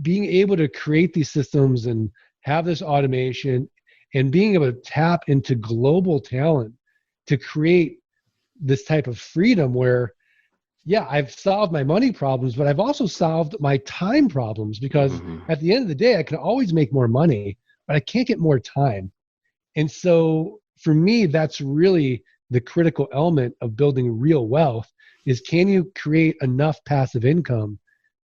being able to create these systems and have this automation and being able to tap into global talent to create this type of freedom where, yeah, I've solved my money problems, but I've also solved my time problems, because at the end of the day, I can always make more money, but I can't get more time. And so for me, that's really the critical element of building real wealth is, can you create enough passive income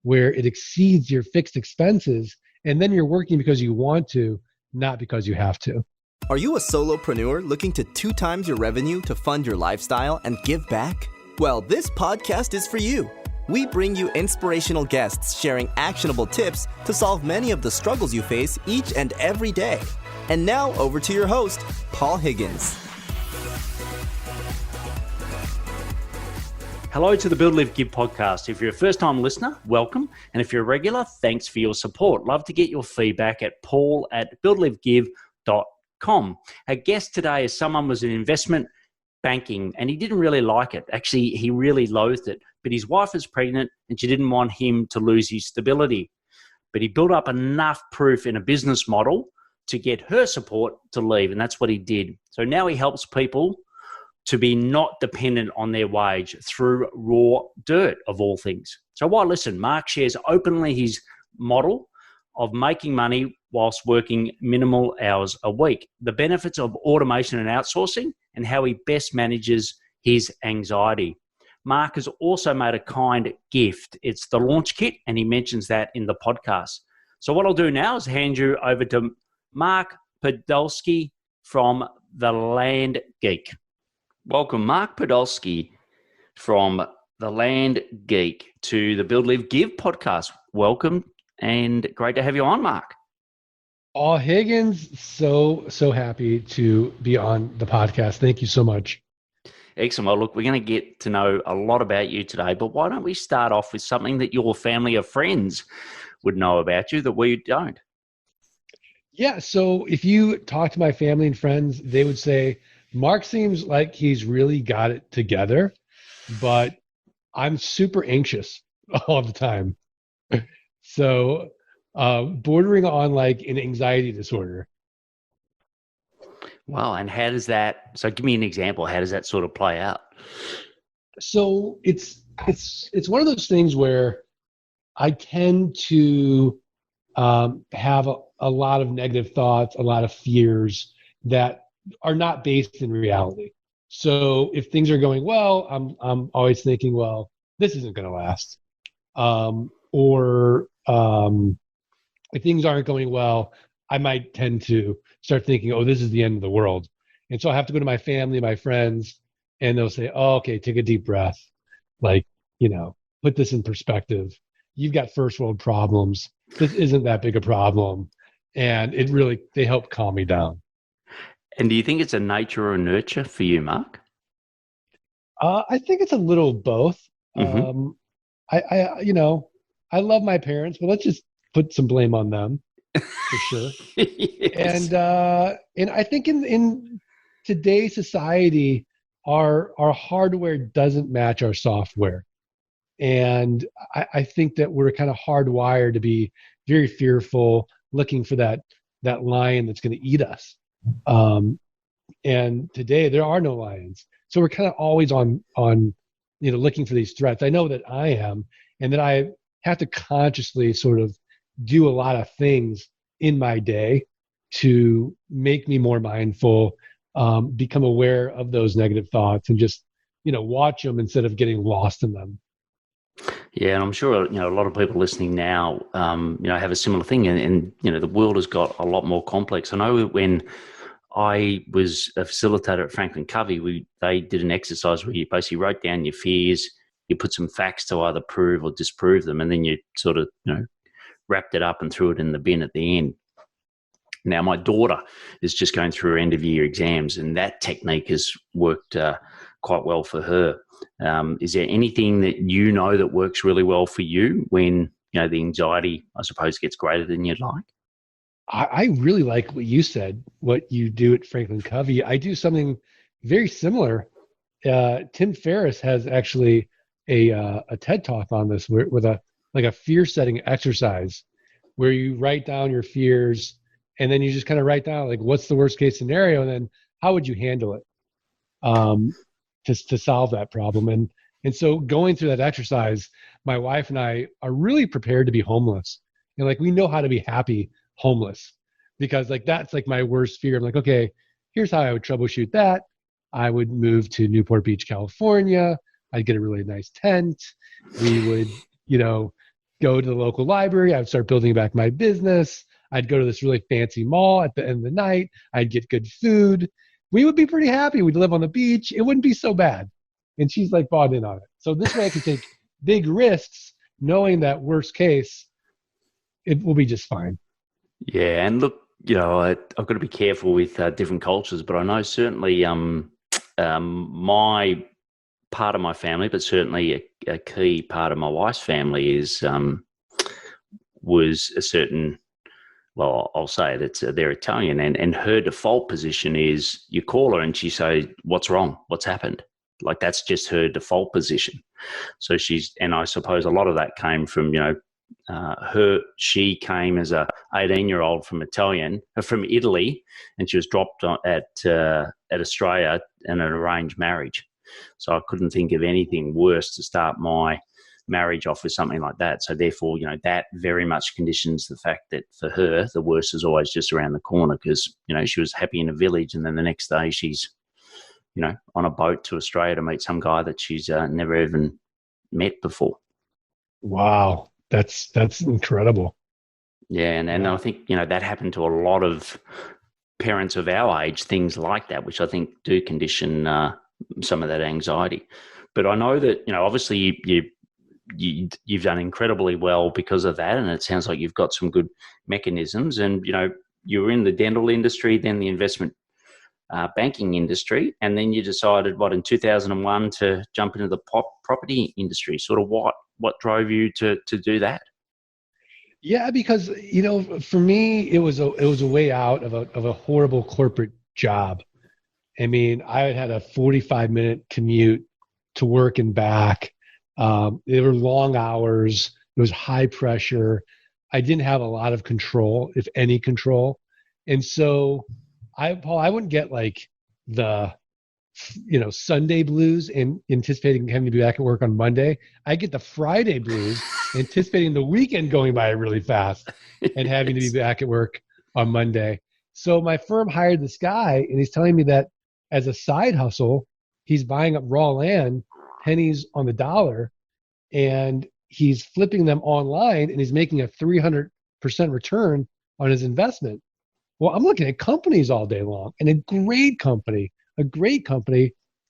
where it exceeds your fixed expenses, and then you're working because you want to, not because you have to. Are you a solopreneur looking to 2 times your revenue to fund your lifestyle and give back? Well, this podcast is for you. We bring you inspirational guests sharing actionable tips to solve many of the struggles you face each and every day. And now over to your host, Paul Higgins. Hello to the Build, Live, Give podcast. If you're a first-time listener, welcome. And if you're a regular, thanks for your support. Love to get your feedback at paul@buildlivegive.com. Our guest today is someone who was in investment banking, and he didn't really like it. Actually, he really loathed it. But his wife was pregnant, and she didn't want him to lose his stability. But he built up enough proof in a business model to get her support to leave, and that's what he did. So now he helps people to be not dependent on their wage through raw dirt, of all things. So while listen, Mark shares openly his model of making money whilst working minimal hours a week, the benefits of automation and outsourcing, and how he best manages his anxiety. Mark has also made a kind gift. It's the launch kit, and he mentions that in the podcast. So what I'll do now is hand you over to Mark Podolsky from The Land Geek. Welcome, Mark Podolsky from The Land Geek to the Build, Live, Give podcast. Welcome, and great to have you on, Mark. Oh, Higgins, so happy to be on the podcast. Thank you so much. Excellent. Well, look, we're going to get to know a lot about you today, but why don't we start off with something that your family or friends would know about you that we don't? Yeah, so if you talk to my family and friends, they would say, Mark seems like he's really got it together, but I'm super anxious all the time. So bordering on like an anxiety disorder. Wow. And how does that, so give me an example, how does that sort of play out? So it's one of those things where I tend to have a lot of negative thoughts, a lot of fears that are not based in reality. So if things are going well, I'm always thinking, well, this isn't going to last. If things aren't going well, I might tend to start thinking, oh, this is the end of the world. And so I have to go to my family, my friends, and they'll say, oh, okay, take a deep breath. Like, put this in perspective. You've got first world problems. This isn't that big a problem. And they help calm me down. And do you think it's a nature or a nurture for you, Mark? I think it's a little both. Mm-hmm. I love my parents, but let's just put some blame on them for sure. Yes. And I think in today's society, our hardware doesn't match our software. And I think that we're kind of hardwired to be very fearful, looking for that lion that's going to eat us. And today there are no lions. So we're kind of always on looking for these threats. I know that I am, and that I have to consciously sort of do a lot of things in my day to make me more mindful, become aware of those negative thoughts, and just, watch them instead of getting lost in them. Yeah, and I'm sure a lot of people listening now, have a similar thing, and the world has got a lot more complex. I know when I was a facilitator at Franklin Covey, they did an exercise where you basically wrote down your fears, you put some facts to either prove or disprove them, and then you sort of wrapped it up and threw it in the bin at the end. Now, my daughter is just going through her end of year exams, and that technique has worked quite well for her. Is there anything that that works really well for you when the anxiety, I suppose, gets greater than you'd like? I really like what you said, what you do at Franklin Covey. I do something very similar. Tim Ferriss has actually a TED Talk on this with a fear setting exercise where you write down your fears and then you just kind of write down like, what's the worst case scenario? And then how would you handle it to solve that problem? And so going through that exercise, my wife and I are really prepared to be homeless. And like, we know how to be happy homeless, because like, that's like my worst fear. I'm like, okay, here's how I would troubleshoot that. I would move to Newport Beach, California. I'd get a really nice tent. We would, go to the local library. I would start building back my business. I'd go to this really fancy mall at the end of the night. I'd get good food. We would be pretty happy. We'd live on the beach. It wouldn't be so bad. And she's like bought in on it. So this way I can take big risks, knowing that worst case, it will be just fine. Yeah. And look, I've got to be careful with different cultures, but I know certainly my part of my family, but certainly a key part of my wife's family was a certain, well, I'll say it, they're Italian, and her default position is you call her and she say, what's wrong? What's happened? Like, that's just her default position. So and I suppose a lot of that came from, she came as a 18-year-old from Italy, and she was dropped at Australia in an arranged marriage. So I couldn't think of anything worse to start my marriage off with something like that. So therefore, that very much conditions the fact that for her, the worst is always just around the corner, because, she was happy in a village, and then the next day she's, on a boat to Australia to meet some guy that she's never even met before. Wow. That's incredible. Yeah. And I think, that happened to a lot of parents of our age, things like that, which I think do condition some of that anxiety. But I know that, obviously you've done incredibly well because of that. And it sounds like you've got some good mechanisms, and, you were in the dental industry, then the investment banking industry, and then you decided, in 2001 to jump into the property industry. Sort of what drove you to do that? Yeah, because for me, it was a way out of a horrible corporate job. I mean, I had a 45-minute commute to work and back. There were long hours. It was high pressure. I didn't have a lot of control, if any control. And so Paul, I wouldn't get like the, Sunday blues and anticipating having to be back at work on Monday. I get the Friday blues, anticipating the weekend going by really fast and having to be back at work on Monday. So my firm hired this guy, and he's telling me that as a side hustle, he's buying up raw land, pennies on the dollar, and he's flipping them online, and he's making a 300% return on his investment. Well, I'm looking at companies all day long, and a great company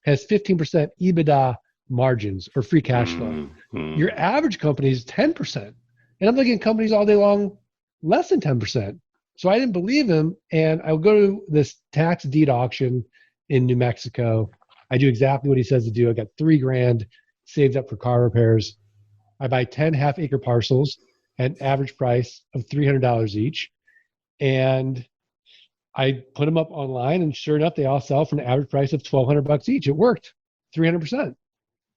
has 15% EBITDA margins or free cash flow. Mm-hmm. Your average company is 10%. And I'm looking at companies all day long, less than 10%. So I didn't believe him. And I would go to this tax deed auction in New Mexico. I do exactly what he says to do. I got $3,000 saved up for car repairs. I buy 10 half-acre parcels at an average price of $300 each. And I put them up online, and sure enough, they all sell for an average price of $1,200 each. It worked, 300%.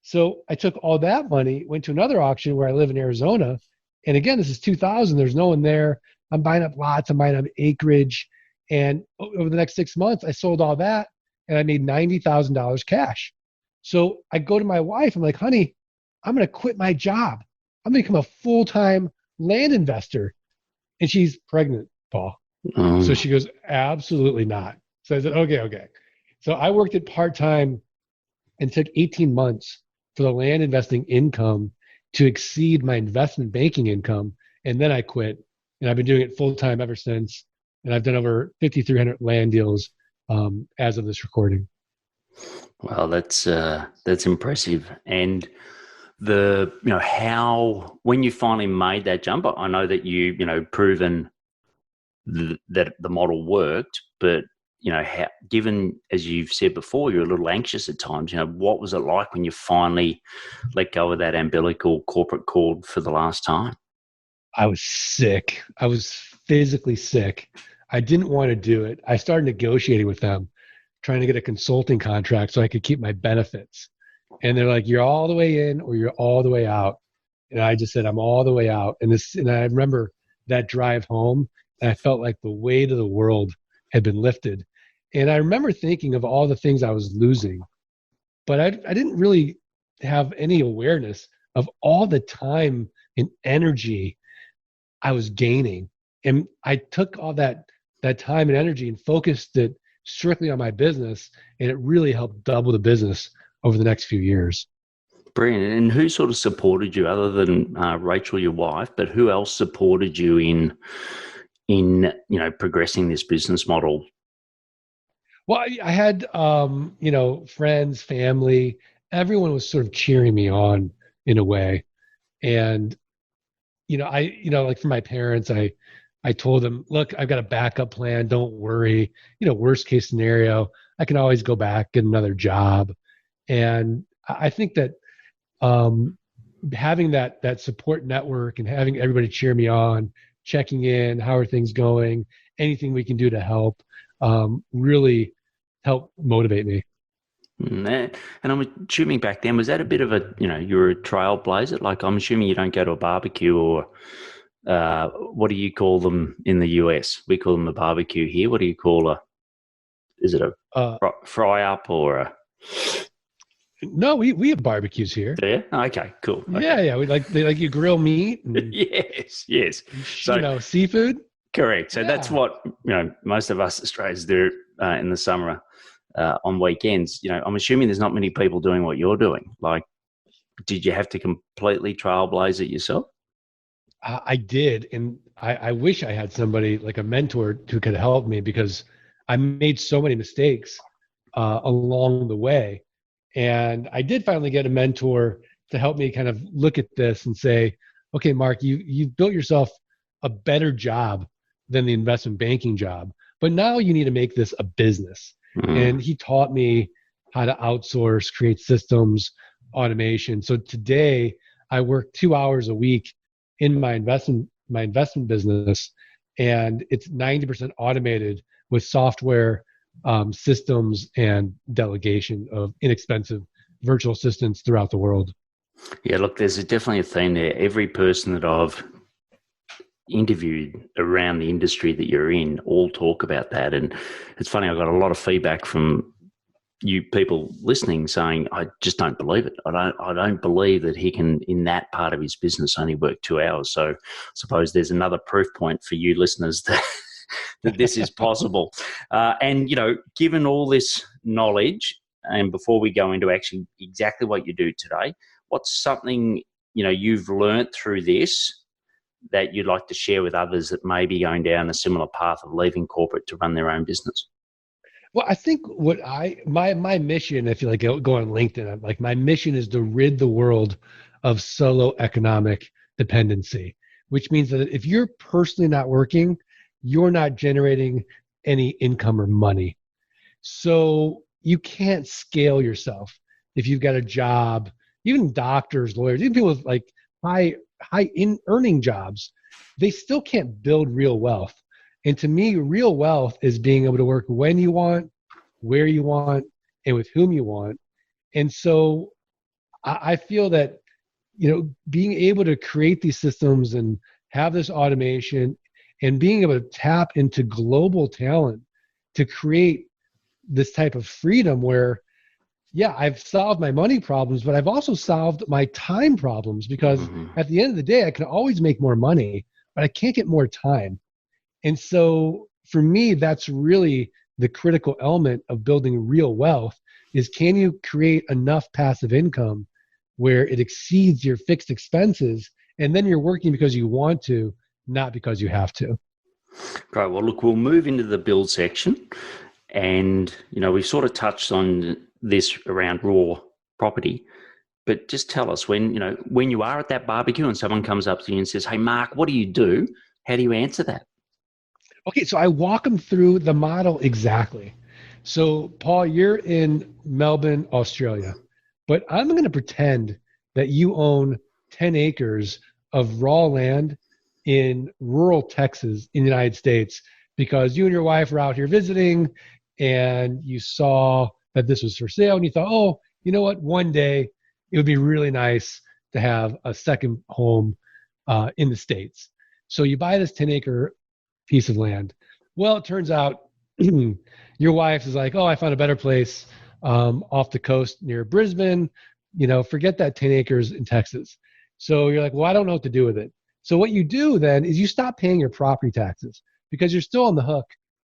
So I took all that money, went to another auction where I live in Arizona. And again, this is 2000. There's no one there. I'm buying up lots. I'm buying up acreage. And over the next 6 months, I sold all that, and I made $90,000 cash. So I go to my wife. I'm like, honey, I'm going to quit my job. I'm going to become a full-time land investor. And she's pregnant, Paul. So she goes, absolutely not. So I said, okay. So I worked it part-time and took 18 months for the land investing income to exceed my investment banking income. And then I quit, and I've been doing it full-time ever since. And I've done over 5,300 land deals as of this recording. Well, that's impressive. And when you finally made that jump, I know that proven that the model worked, but given, as you've said before, you're a little anxious at times. What was it like when you finally let go of that umbilical corporate cord for the last time? I was sick. I was physically sick. I didn't want to do it. I started negotiating with them, trying to get a consulting contract so I could keep my benefits. And they're like, you're all the way in or you're all the way out. And I just said, I'm all the way out. And I remember that drive home, and I felt like the weight of the world had been lifted. And I remember thinking of all the things I was losing, but I didn't really have any awareness of all the time and energy I was gaining. And I took all that time and energy and focused it strictly on my business, and it really helped double the business over the next few years. Brilliant. And who sort of supported you other than Rachel, your wife, but who else supported you in progressing this business model? Well, I had friends, family, everyone was sort of cheering me on in a way. And like for my parents, I told them, look, I've got a backup plan. Don't worry. Worst case scenario, I can always go back, get another job. And I think that having that support network and having everybody cheer me on, checking in, how are things going, anything we can do to help, really helped motivate me. And I'm assuming back then, was that a bit of a, you were a trailblazer? Like, I'm assuming you don't go to a barbecue or what do you call them in the US? We call them a barbecue here. What do you call is it a fry up or a... No, we have barbecues here. Yeah. Okay. Cool. Okay. Yeah. They like you grill meat. And, yes. So seafood. Correct. So that's what most of us Australians do in the summer on weekends. I'm assuming there's not many people doing what you're doing. Like, did you have to completely trailblaze it yourself? I did, and I wish I had somebody like a mentor who could help me, because I made so many mistakes along the way. And I did finally get a mentor to help me kind of look at this and say, okay, Mark, you've built yourself a better job than the investment banking job, but now you need to make this a business. Mm-hmm. And he taught me how to outsource, create systems, automation. So today I work 2 hours a week in my investment business, and it's 90% automated with software, systems, and delegation of inexpensive virtual assistants throughout the world. Yeah, look, there's definitely a theme there. Every person that I've interviewed around the industry that you're in all talk about that. And it's funny, I got a lot of feedback from you people listening saying, I just don't believe it. I don't believe that he can, in that part of his business, only work 2 hours. So I suppose there's another proof point for you listeners that that this is possible. And, given all this knowledge, and before we go into actually exactly what you do today, what's something, you've learnt through this that you'd like to share with others that may be going down a similar path of leaving corporate to run their own business? Well, I think my mission, if you go on LinkedIn, I'm like, my mission is to rid the world of soloeconomic dependency, which means that if you're personally not working, you're not generating any income or money. So you can't scale yourself if you've got a job. Even doctors, lawyers, even people with like high earning jobs, they still can't build real wealth. And to me, real wealth is being able to work when you want, where you want, and with whom you want. And so I feel that, being able to create these systems and have this automation and being able to tap into global talent to create this type of freedom where, I've solved my money problems, but I've also solved my time problems, because at the end of the day, I can always make more money, but I can't get more time. And so for me, that's really the critical element of building real wealth is, can you create enough passive income where it exceeds your fixed expenses, and then you're working because you want to, not because you have to. Great. Well, look, we'll move into the build section. And, we've sort of touched on this around raw property, but just tell us when you are at that barbecue and someone comes up to you and says, hey, Mark, what do you do? How do you answer that? Okay, so I walk them through the model exactly. So, Paul, you're in Melbourne, Australia, but I'm going to pretend that you own 10 acres of raw land in rural Texas in the United States, because you and your wife were out here visiting and you saw that this was for sale and you thought, oh, you know what, one day it would be really nice to have a second home in the States. So you buy this 10-acre piece of land. Well, it turns out your wife is like, oh, I found a better place off the coast near Brisbane. Forget that 10 acres in Texas. So you're like, well, I don't know what to do with it. So what you do then is you stop paying your property taxes because you're still on the hook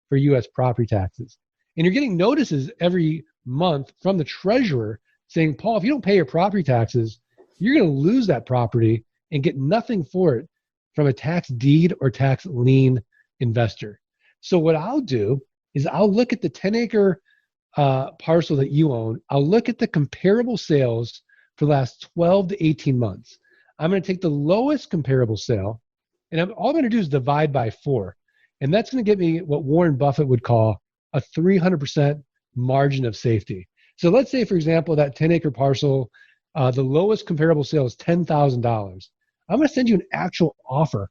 for U.S. property taxes. And you're getting notices every month from the treasurer saying, Paul, if you don't pay your property taxes, you're going to lose that property and get nothing for it from a tax deed or tax lien investor. So what I'll do is I'll look at the 10-acre parcel that you own. I'll look at the comparable sales for the last 12 to 18 months. I'm going to take the lowest comparable sale, and all I'm going to do is divide by 4. And that's going to get me what Warren Buffett would call a 300% margin of safety. So let's say, for example, that 10-acre parcel, the lowest comparable sale is $10,000. I'm going to send you an actual offer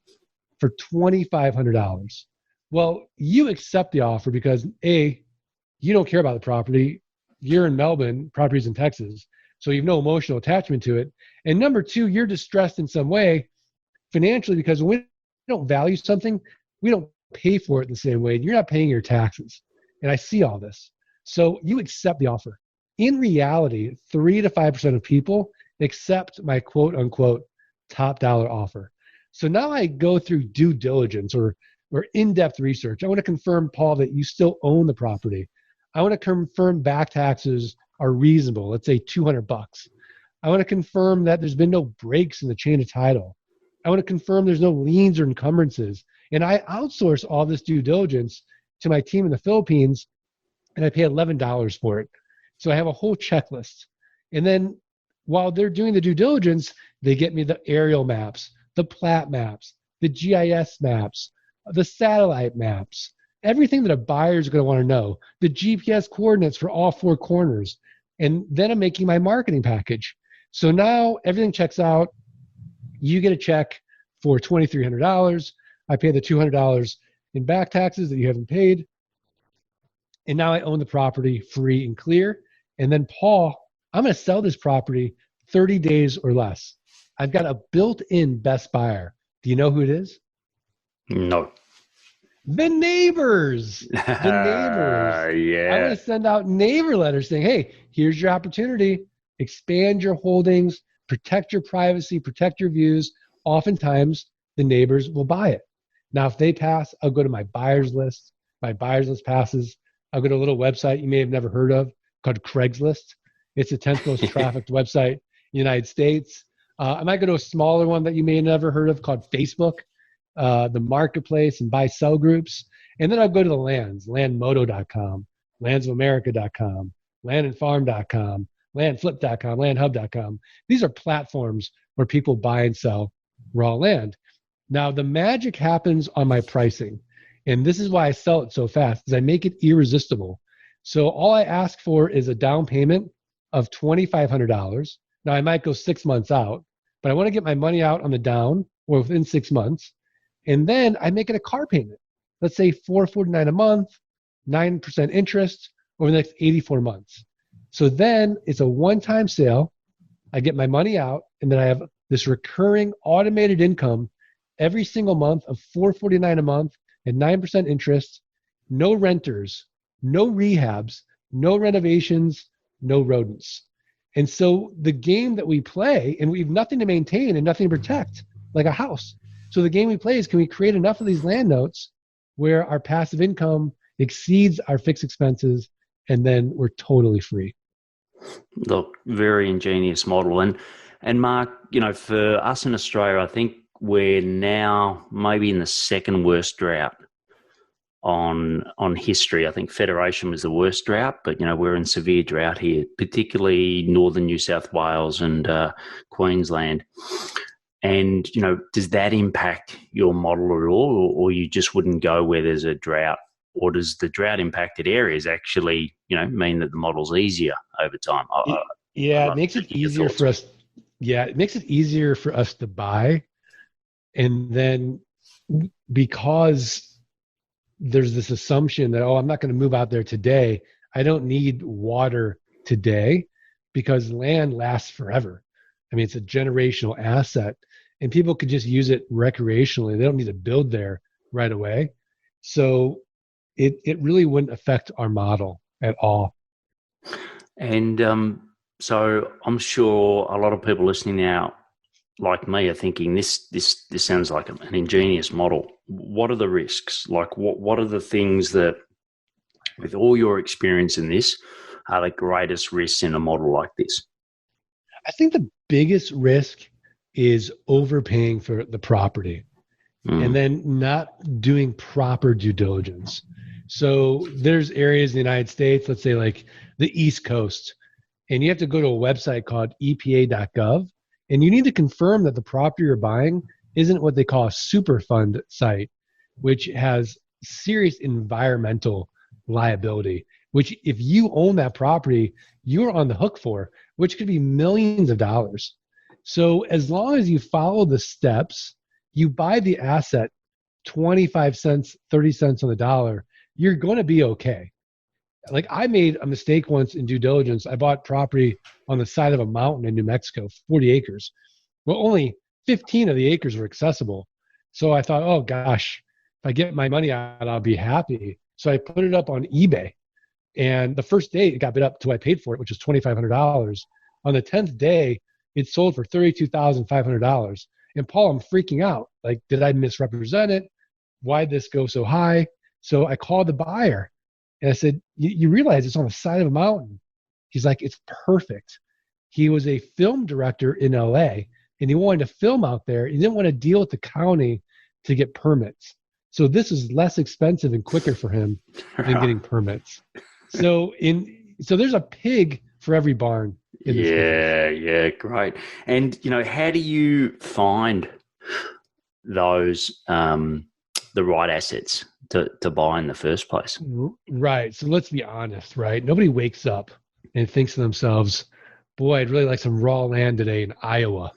for $2,500. Well, you accept the offer because A, you don't care about the property. You're in Melbourne, property's in Texas, so you have no emotional attachment to it. And number 2, you're distressed in some way financially because when we don't value something, we don't pay for it the same way. You're not paying your taxes. And I see all this. So you accept the offer. In reality, 3 to 5% of people accept my quote unquote top dollar offer. So now I go through due diligence or in-depth research. I want to confirm, Paul, that you still own the property. I want to confirm back taxes are reasonable. Let's say $200. I want to confirm that there's been no breaks in the chain of title. I want to confirm there's no liens or encumbrances. And I outsource all this due diligence to my team in the Philippines, and I pay $11 for it. So I have a whole checklist. And then while they're doing the due diligence, they get me the aerial maps, the plat maps, the GIS maps, the satellite maps, everything that a buyer is going to want to know, the GPS coordinates for all 4 corners. And then I'm making my marketing package. So now everything checks out. You get a check for $2,300. I pay the $200 in back taxes that you haven't paid. And now I own the property free and clear. And then, Paul, I'm going to sell this property 30 days or less. I've got a built-in best buyer. Do you know who it is? No. The neighbors. The neighbors. Yeah. I'm going to send out neighbor letters saying, hey, here's your opportunity. Expand your holdings, protect your privacy, protect your views. Oftentimes, the neighbors will buy it. Now, if they pass, I'll go to my buyers list. My buyers list passes. I'll go to a little website you may have never heard of called Craigslist. It's the 10th most trafficked website in the United States. I might go to a smaller one that you may have never heard of called Facebook, the marketplace and buy sell groups. And then I'll go to the lands, landmodo.com, landsofamerica.com, landandfarm.com, landflip.com, landhub.com. These are platforms where people buy and sell raw land. Now, the magic happens on my pricing. And this is why I sell it so fast, is I make it irresistible. So all I ask for is a down payment of $2,500. Now, I might go 6 months out, but I want to get my money out on the down or within 6 months. And then I make it a car payment. Let's say $449 a month, 9% interest over the next 84 months. So then it's a one-time sale. I get my money out, and then I have this recurring automated income every single month of $449 a month and 9% interest, no renters, no rehabs, no renovations, no rodents. And so the game that we play, and we have nothing to maintain and nothing to protect, like a house. So the game we play is, can we create enough of these land notes where our passive income exceeds our fixed expenses, and then we're totally free? Look, very ingenious model. And Mark, for us in Australia, I think we're now maybe in the second worst drought on history. I think Federation was the worst drought, but we're in severe drought here, particularly northern New South Wales and Queensland. And does that impact your model at all, or you just wouldn't go where there's a drought? Or does the drought impacted areas actually mean that the model's easier over time? It makes it easier for us. Yeah, it makes it easier for us to buy. And then because there's this assumption that, I'm not going to move out there today, I don't need water today, because land lasts forever. I mean, it's a generational asset. and people could just use it recreationally. They don't need to build there right away. So it really wouldn't affect our model at all. And so I'm sure a lot of people listening now, like me, are thinking this sounds like an ingenious model. What are the risks? Like what are the things that, with all your experience in this, are the greatest risks in a model like this? I think the biggest risk is overpaying for the property and then not doing proper due diligence. So there's areas in the United States, let's say like the East Coast, and you have to go to a website called epa.gov, and you need to confirm that the property you're buying isn't what they call a superfund site, which has serious environmental liability, which if you own that property, you're on the hook for, which could be millions of dollars. So as long as you follow the steps, you buy the asset 25 cents, 30 cents on the dollar, you're going to be okay. Like I made a mistake once in due diligence. I bought property on the side of a mountain in New Mexico, 40 acres. Well, only 15 of the acres were accessible. So I thought, oh gosh, if I get my money out, I'll be happy. So I put it up on eBay. And the first day it got bid up to what I paid for it, which was $2,500. On the 10th day, it sold for $32,500. And Paul, I'm freaking out. Like, did I misrepresent it? Why'd this go so high? So I called the buyer and I said, you realize it's on the side of a mountain? He's like, it's perfect. He was a film director in LA and he wanted to film out there. He didn't want to deal with the county to get permits. So this is less expensive and quicker for him than getting permits. So there's a pig for every barn. Yeah, great. And how do you find those the right assets to buy in the first place? Right. So let's be honest, right? Nobody wakes up and thinks to themselves, boy, I'd really like some raw land today in Iowa.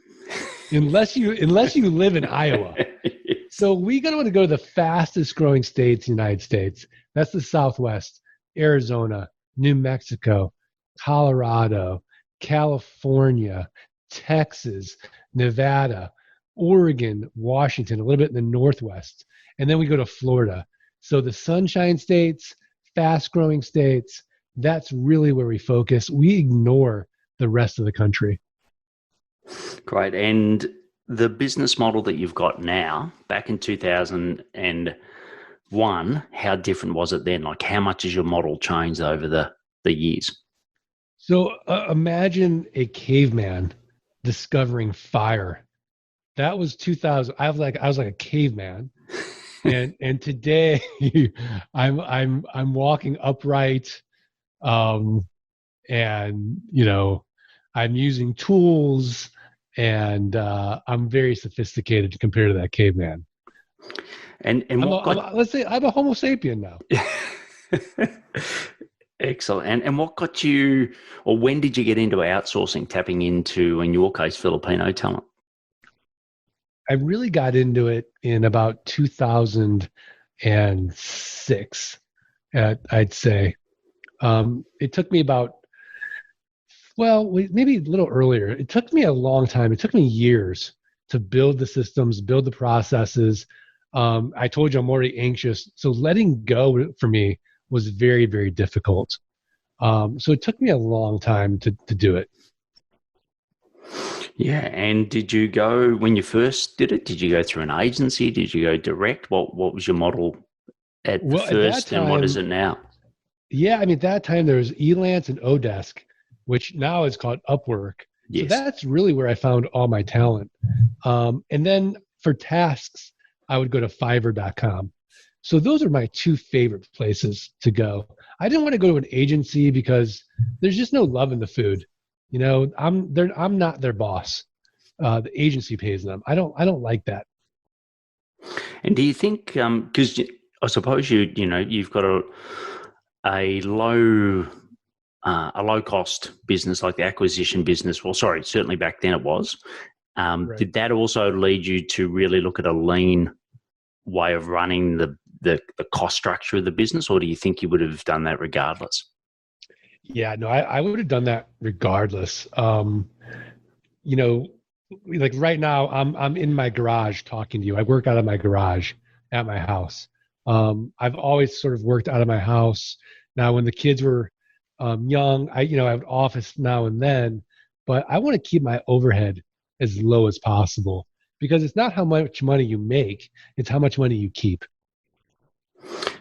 unless you live in Iowa. So we want to go to the fastest growing states in the United States. That's the Southwest, Arizona, New Mexico, Colorado, California, Texas, Nevada, Oregon, Washington, a little bit in the Northwest. And then we go to Florida. So the sunshine states, fast growing states, that's really where we focus. We ignore the rest of the country. Great. And the business model that you've got now, back in 2001, how different was it then? Like how much has your model changed over the years? So imagine a caveman discovering fire. That was 2000. I was like a caveman. And today I'm walking upright, and I'm using tools, and I'm very sophisticated compared to that caveman. And let's say I'm a Homo sapien now. Excellent. And what got you, or when did you get into outsourcing, tapping into, in your case, Filipino talent? I really got into it in about 2006, I'd say. It took me maybe a little earlier. It took me a long time. It took me years to build the systems, build the processes. I told you I'm already anxious. So letting go for me was very, very difficult. So it took me a long time to do it. Yeah. And did you go, when you first did it, did you go through an agency? Did you go direct? What was your model at first, and what is it now? Yeah, at that time there was Elance and Odesk, which now is called Upwork. Yes. So that's really where I found all my talent. And then for tasks, I would go to Fiverr.com. So those are my two favorite places to go. I didn't want to go to an agency because there's just no love in the food. I'm not their boss. The agency pays them. I don't like that. And do you think, because I suppose you've got a low cost business like the acquisition business. Well, sorry, certainly back then it was. Right. Did that also lead you to really look at a lean way of running the cost structure of the business, or do you think you would have done that regardless? Yeah, no, I would have done that regardless. like right now, I'm in my garage talking to you. I work out of my garage at my house. I've always sort of worked out of my house. Now, when the kids were young, I have an office now and then, but I want to keep my overhead as low as possible because it's not how much money you make; it's how much money you keep.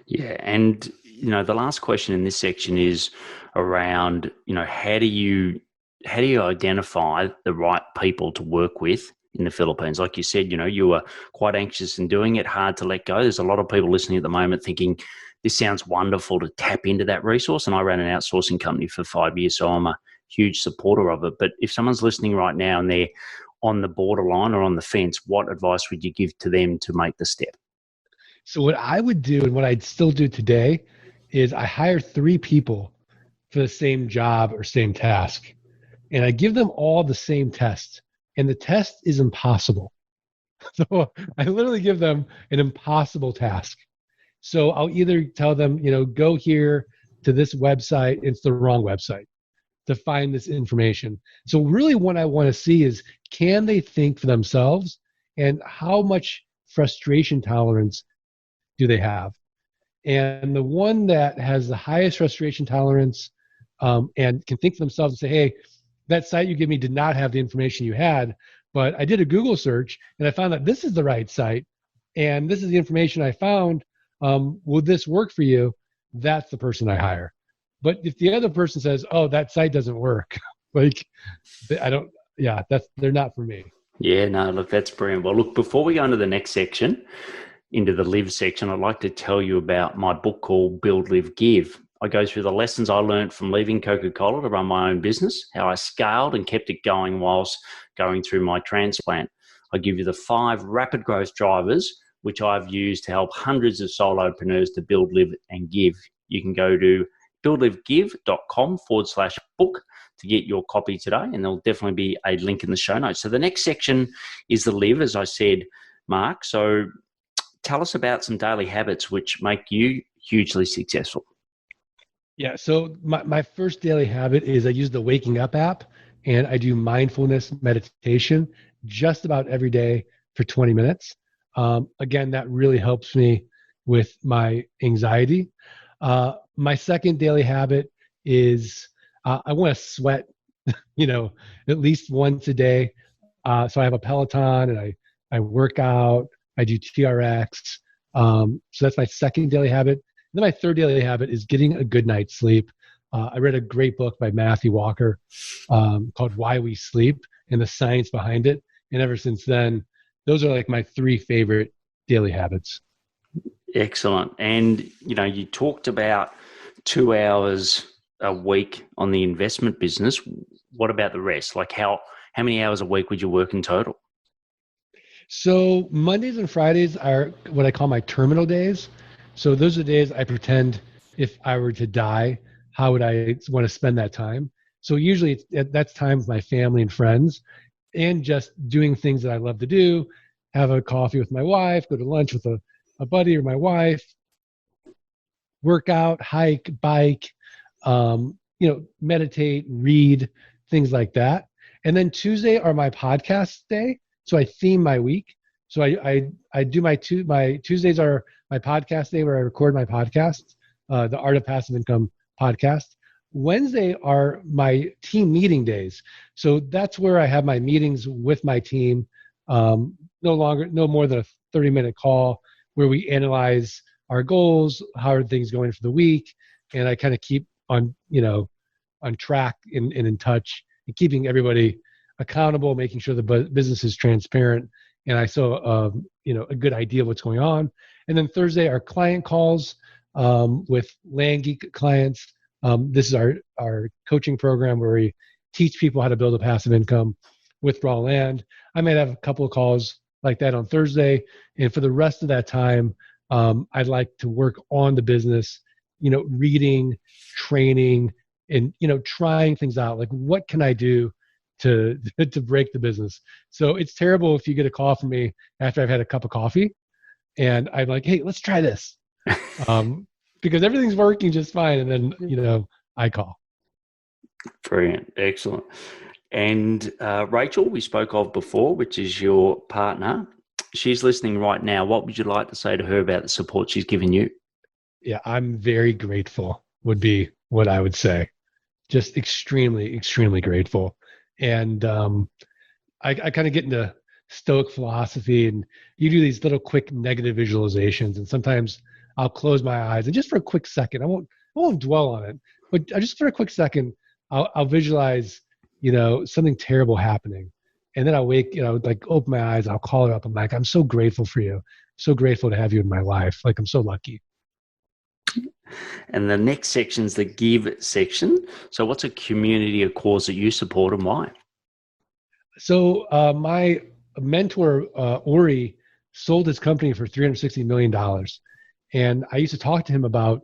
Yeah, and the last question in this section is around how do you identify the right people to work with in the Philippines? Like you said, you were quite anxious in doing it, hard to let go. There's a lot of people listening at the moment thinking this sounds wonderful to tap into that resource. And I ran an outsourcing company for 5 years, so I'm a huge supporter of it. But if someone's listening right now and they're on the borderline or on the fence, what advice would you give to them to make the step? So what I would do and what I'd still do today is I hire 3 people for the same job or same task. And I give them all the same test. And the test is impossible. So I literally give them an impossible task. So I'll either tell them, go here to this website. It's the wrong website to find this information. So really what I want to see is, can they think for themselves and how much frustration tolerance do they have? And the one that has the highest frustration tolerance and can think for themselves and say, hey, that site you give me did not have the information you had, but I did a Google search and I found that this is the right site and this is the information I found. Would this work for you? That's the person I hire. But if the other person says, oh, that site doesn't work, like they're not for me. Yeah, no, look, that's brilliant. Well, look, before we go into the next section, into the live section, I'd like to tell you about my book called Build, Live, Give. I go through the lessons I learned from leaving Coca-Cola to run my own business, how I scaled and kept it going whilst going through my transplant. I give you the 5 rapid growth drivers, which I've used to help hundreds of solopreneurs to build, live, and give. You can go to buildlivegive.com/book to get your copy today, and there'll definitely be a link in the show notes. So the next section is the live, as I said, Mark. So tell us about some daily habits which make you hugely successful. Yeah. So my first daily habit is I use the Waking Up app and I do mindfulness meditation just about every day for 20 minutes. Again, that really helps me with my anxiety. My second daily habit is I want to sweat, at least once a day. So I have a Peloton and I work out, I do TRX. So that's my second daily habit. And then my third daily habit is getting a good night's sleep. I read a great book by Matthew Walker called Why We Sleep and the science behind it. And ever since then, those are like my 3 favorite daily habits. Excellent. And, you talked about 2 hours a week on the investment business. What about the rest? Like how many hours a week would you work in total? So Mondays and Fridays are what I call my terminal days. So those are the days I pretend if I were to die, how would I want to spend that time? So usually that's time with my family and friends and just doing things that I love to do, have a coffee with my wife, go to lunch with a buddy or my wife, work out, hike, bike, meditate, read, things like that. And then Tuesday are my podcast day. So I theme my week. So I do my Tuesdays are my podcast day where I record my podcasts, the Art of Passive Income podcast. Wednesday are my team meeting days. So that's where I have my meetings with my team. No more than a 30-minute call where we analyze our goals, how are things going for the week, and I kind of keep on track and in touch and keeping everybody accountable, making sure the business is transparent, and I saw a good idea of what's going on. And then Thursday are client calls with Land Geek clients. This is our coaching program where we teach people how to build a passive income with raw land. I might have a couple of calls like that on Thursday, and for the rest of that time, I'd like to work on the business, reading, training, and trying things out. Like, what can I do to break the business? So it's terrible if you get a call from me after I've had a cup of coffee, and I'm like, hey, let's try this, because everything's working just fine, and then I call. Brilliant, excellent. And Rachel, we spoke of before, which is your partner. She's listening right now. What would you like to say to her about the support she's given you? Yeah, I'm very grateful would be what I would say. Just extremely, extremely grateful. And I kind of get into Stoic philosophy, and you do these little quick negative visualizations. And sometimes I'll close my eyes, and just for a quick second, I won't dwell on it, but just for a quick second, I'll visualize, something terrible happening. And then I'll wake, like open my eyes, I'll call her up. I'm like, I'm so grateful for you. So grateful to have you in my life. Like, I'm so lucky. And the next section is the give section. So what's a community or cause that you support and why? So my mentor, Ori, sold his company for $360 million. And I used to talk to him about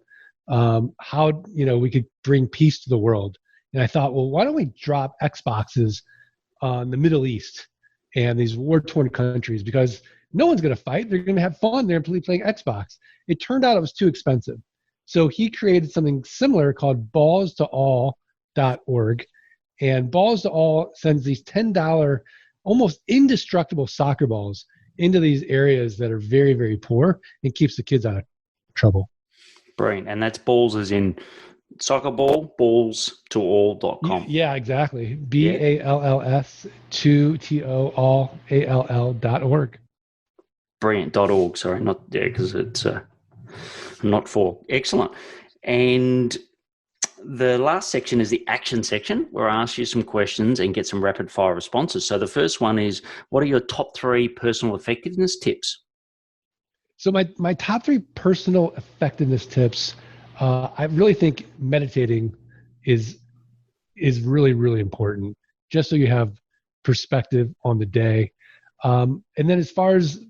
how, we could bring peace to the world. And I thought, well, why don't we drop Xboxes on the Middle East and these war-torn countries? Because no one's going to fight. They're going to have fun. They're playing Xbox. It turned out it was too expensive. So he created something similar called ballstoall.org. And Balls to All sends these $10, almost indestructible soccer balls into these areas that are very, very poor and keeps the kids out of trouble. Brilliant. And that's balls as in soccer ball, ballstoall.com. Yeah, exactly. BALLS 2TOALL.org. Brilliant. .org. Sorry, not there because it's not for. Excellent. And the last section is the action section, where I ask you some questions and get some rapid fire responses. So the first one is, what are your top 3 personal effectiveness tips? So my top 3 personal effectiveness tips, I really think meditating is really, really important, just so you have perspective on the day. And then as far as,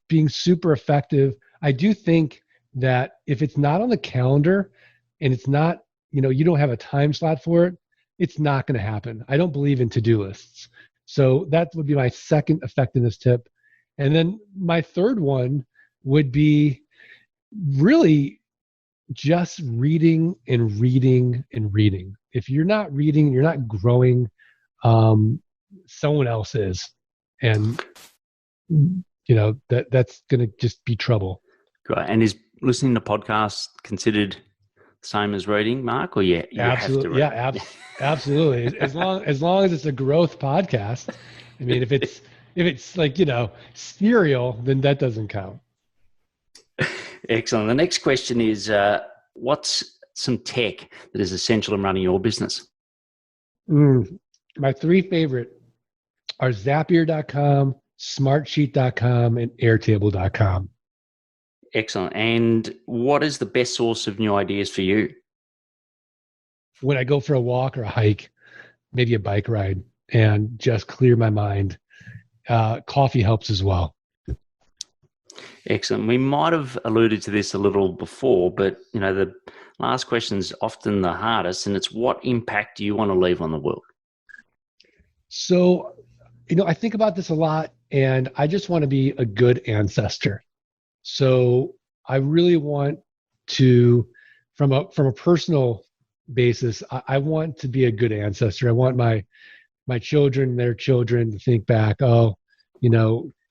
being super effective, I do think that if it's not on the calendar and it's not, you don't have a time slot for it, it's not going to happen. I don't believe in to-do lists. So that would be my second effectiveness tip. And then my third one would be really just reading and reading and reading. If you're not reading, you're not growing, someone else is. And, that's going to just be trouble. Great. And is listening to podcasts considered same as reading, Mark, or you absolutely, have to read? Absolutely. As long as it's a growth podcast. I mean, if it's like, cereal, then that doesn't count. Excellent. The next question is, what's some tech that is essential in running your business? My 3 favorite are Zapier.com, Smartsheet.com, and Airtable.com. Excellent. And what is the best source of new ideas for you? When I go for a walk or a hike, maybe a bike ride, and just clear my mind. Coffee helps as well. Excellent. We might have alluded to this a little before, but the last question is often the hardest, and it's, what impact do you want to leave on the world? So, I think about this a lot, and I just want to be a good ancestor. So I really want to, from a personal basis, I want to be a good ancestor. I want my children, their children, to think back,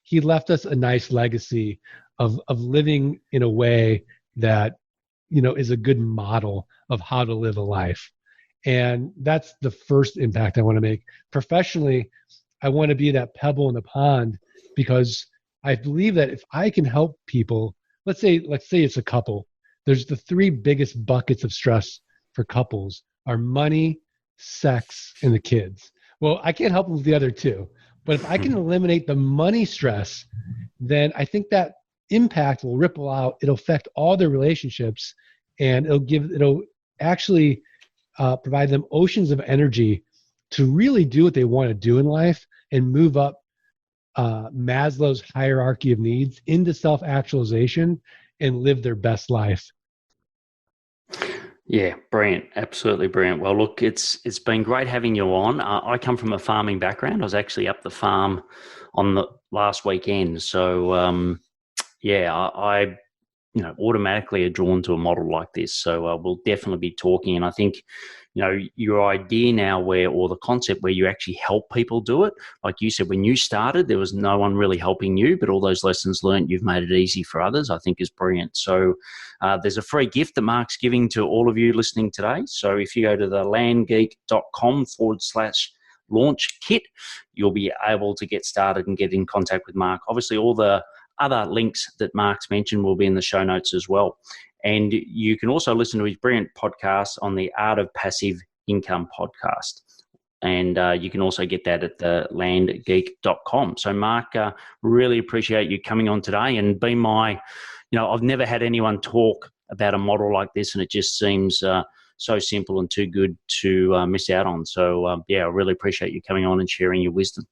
he left us a nice legacy of living in a way that, is a good model of how to live a life. And that's the first impact I want to make. Professionally, I want to be that pebble in the pond, because I believe that if I can help people, let's say it's a couple, there's the 3 biggest buckets of stress for couples are money, sex, and the kids. Well, I can't help them with the other 2, but if I can eliminate the money stress, then I think that impact will ripple out. It'll affect all their relationships, and it'll actually provide them oceans of energy to really do what they want to do in life and move up Maslow's hierarchy of needs into self-actualization and live their best life. Yeah, brilliant. Absolutely brilliant. Well, look, it's been great having you on. I come from a farming background. I was actually up the farm on the last weekend. So, I automatically are drawn to a model like this. So we'll definitely be talking. And I think, your idea now or the concept where you actually help people do it, like you said, when you started, there was no one really helping you, but all those lessons learned, you've made it easy for others, I think is brilliant. So there's a free gift that Mark's giving to all of you listening today. So if you go to the landgeek.com/launch kit, you'll be able to get started and get in contact with Mark. Obviously, all the other links that Mark's mentioned will be in the show notes as well. And you can also listen to his brilliant podcast on the Art of Passive Income podcast. And you can also get that at the landgeek.com. So Mark, really appreciate you coming on today and being my, I've never had anyone talk about a model like this, and it just seems so simple and too good to miss out on. So I really appreciate you coming on and sharing your wisdom.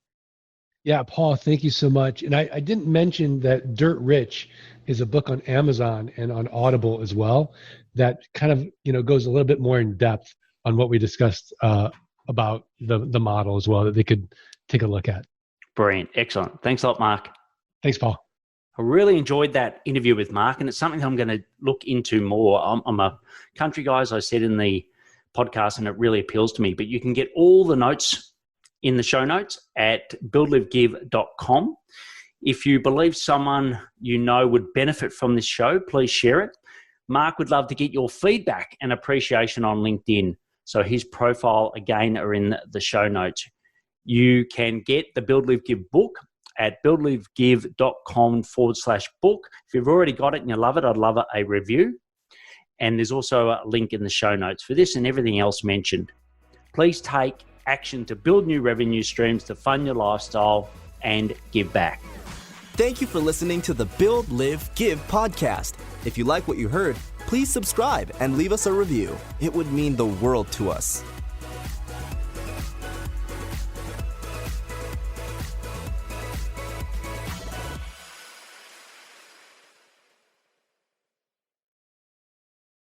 Yeah, Paul, thank you so much. And I didn't mention that Dirt Rich is a book on Amazon and on Audible as well that kind of, goes a little bit more in depth on what we discussed about the model as well, that they could take a look at. Brilliant. Excellent. Thanks a lot, Mark. Thanks, Paul. I really enjoyed that interview with Mark, and it's something I'm going to look into more. I'm a country guy, as I said in the podcast, and it really appeals to me. But you can get all the notes in the show notes at buildlivegive.com. If you believe someone would benefit from this show, please share it. Mark would love to get your feedback and appreciation on LinkedIn. So his profile, again, are in the show notes. You can get the Build, Live, Give book at buildlivegive.com/book. If you've already got it and you love it, I'd love a review. And there's also a link in the show notes for this and everything else mentioned. Please take action to build new revenue streams to fund your lifestyle and give back. Thank you for listening to the Build, Live, Give podcast. If you like what you heard, please subscribe and leave us a review. It would mean the world to us.